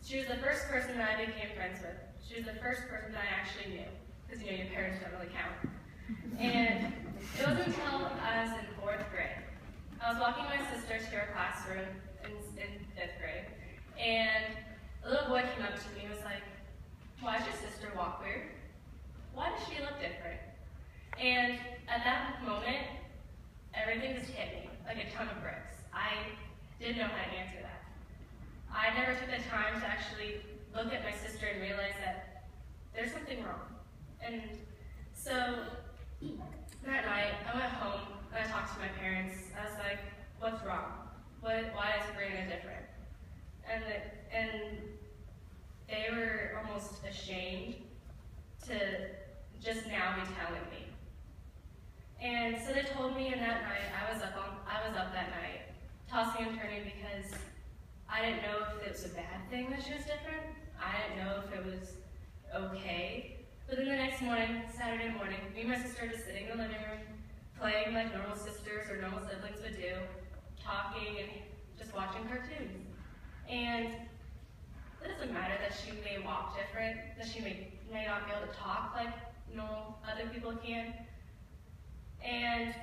She was the first person that I became friends with. She was the first person that I actually knew, because you know your parents don't really count. And it wasn't until I was in 4th grade. I was walking my sister to her classroom in 5th grade, and a little boy came up to me and was like, "Why does your sister walk weird? Why does she look different?" And at that moment, everything just hit me like a ton of bricks. I didn't know how to answer that. I never took the time to actually look at my sister and realize that there's something wrong. And so that night, I went home and I talked to my parents. I was like, "What's wrong? Why is Brianna different?" And they were almost ashamed to just now be telling me. And so they told me, and that night I was up that night, tossing and turning, because I didn't know if it was a bad thing that she was different. I didn't know if it was okay. But then the next morning, Saturday morning, me and my sister were just sitting in the living room, playing like normal sisters or normal siblings would do, talking and just watching cartoons. And it doesn't matter that she may walk different, that she may not be able to talk like normal other people can. And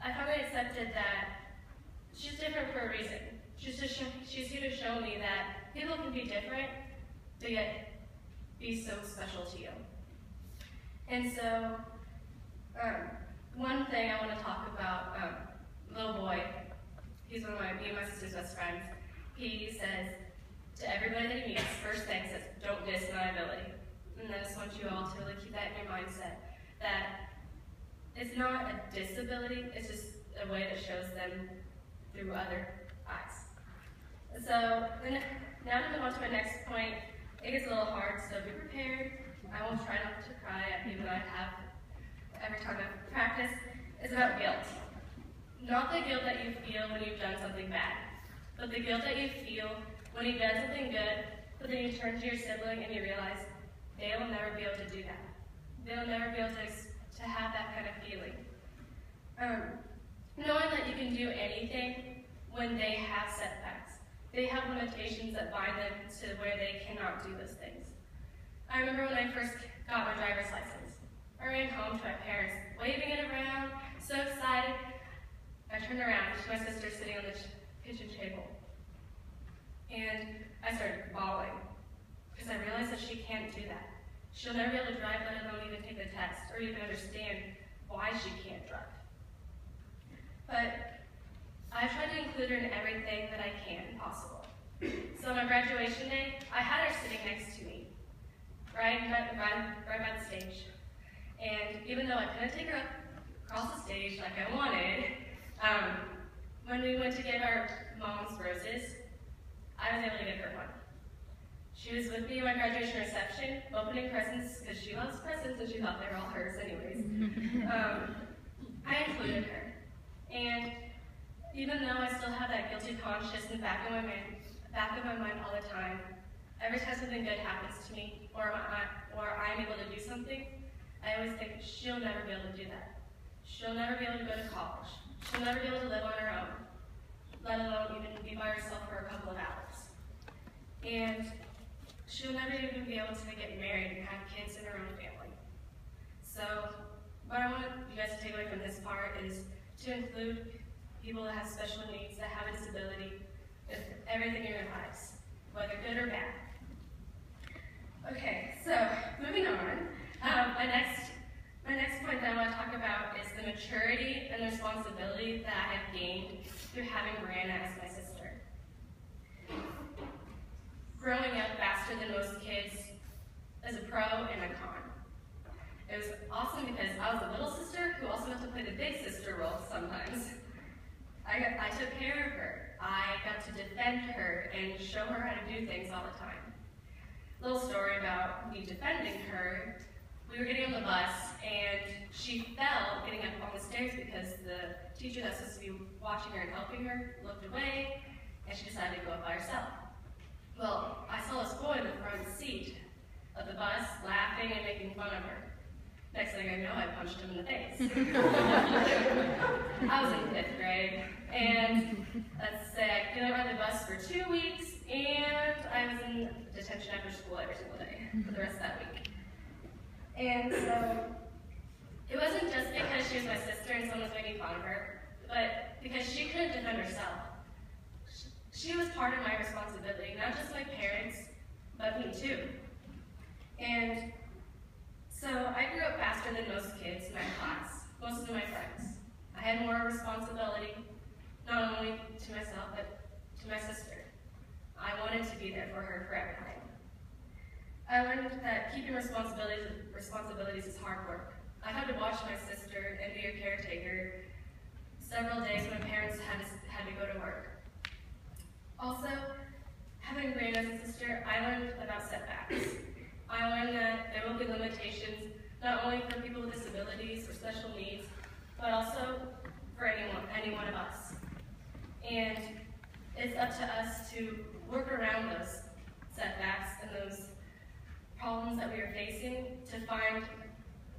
I finally accepted that she's different for a reason. She's here to show me that people can be different, but yet be so special to you. And so, one thing I want to talk about, little boy, he's one of me and my sister's best friends. He says to everybody that he meets, first thing says, "Don't diss my ability." And I just want you all to really keep that in your mindset, that it's not a disability, it's just a way that shows them through other eyes. So, now to move on to my next point, it gets a little hard, so be prepared. I will try not to cry at people that I have every time I practice. It's about guilt. Not the guilt that you feel when you've done something bad, but the guilt that you feel when you've done something good, but then you turn to your sibling and you realize they will never be able to do that. They'll never be able to have that kind of feeling. Knowing that you can do anything when they have setbacks. They have limitations that bind them to where they cannot do those things. I remember when I first got my driver's license. I ran home to my parents, waving it around, so excited. I turned around to my sister sitting on the kitchen table. And I started bawling, because I realized that she can't do that. She'll never be able to drive, let alone even take the test, or even understand why she can't drive. But I tried to include her in everything that I can possible. So on my graduation day, I had her sitting next to me, right by the stage. And even though I couldn't take her up across the stage like I wanted, when we went to get our mom's roses, I was able to give her one. She was with me at my graduation reception, opening presents, because she loves presents and she thought they were all hers anyways. I included her. And even though I still have that guilty conscience in the back of my mind all the time, every time something good happens to me, or I'm able to do something, I always think she'll never be able to do that. She'll never be able to go to college. She'll never be able to live on her own, let alone even be by herself for a couple of hours. And she'll never even be able to get married and have kids in her own family. So what I want you guys to take away from this part is to include people that have special needs, that have a disability, with everything in your lives, whether good or bad. Okay, so moving on. My next point that I want to talk about is the maturity and the responsibility that I have gained through having Brianna as my sister. Growing up faster than most kids is a pro and a con. It was awesome because I was a little sister who also got to play the big sister role sometimes. I took care of her. I got to defend her and show her how to do things all the time. Little story about me defending her. We were getting on the bus and she fell getting up on the stairs because the teacher that's supposed to be watching her and helping her looked away and she decided to go up by herself. Well, I saw this boy in the front seat of the bus laughing and making fun of her. Next thing I know, I punched him in the face. I was in 5th grade, and let's say I couldn't ride the bus for 2 weeks, and I I was in detention after school every single day for the rest of that week. And so, it wasn't just because she was my sister and someone was making fun of her, but because she couldn't defend herself. She was part of my responsibility, not just my parents, but me too. And so I grew up faster than most kids in my class, most of my friends. I had more responsibility, not only to myself, but to my sister. I wanted to be there for her for every time. I learned that keeping responsibilities is hard work. I had to watch my sister and be a caretaker several days when parents had to go to work. Also, having grown as a sister, I learned about setbacks. I learned that there will be limitations, not only for people with disabilities or special needs, but also for any one of us. And it's up to us to work around those setbacks and those problems that we are facing to find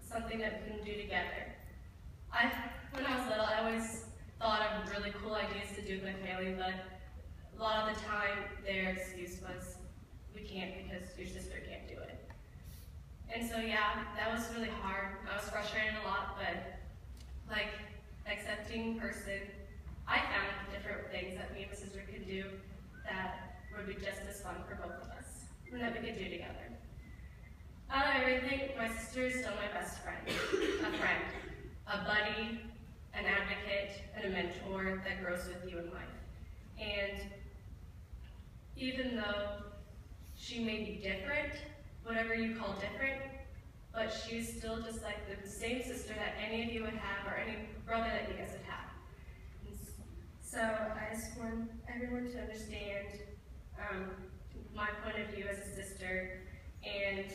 something that we can do together. When I was little, I always thought of really cool ideas to do with my family, but a lot of the time their excuse was, we can't because your sister can't do it. And so yeah, that was really hard. I was frustrated a lot, but like accepting person, I found different things that me and my sister could do that would be just as fun for both of us and that we could do together. Out of everything, my sister is still my best friend, a buddy, an advocate, and a mentor that grows with you in life. And even though she may be different, whatever you call different, but she's still just like the same sister that any of you would have or any brother that you guys would have. So I just want everyone to understand my point of view as a sister and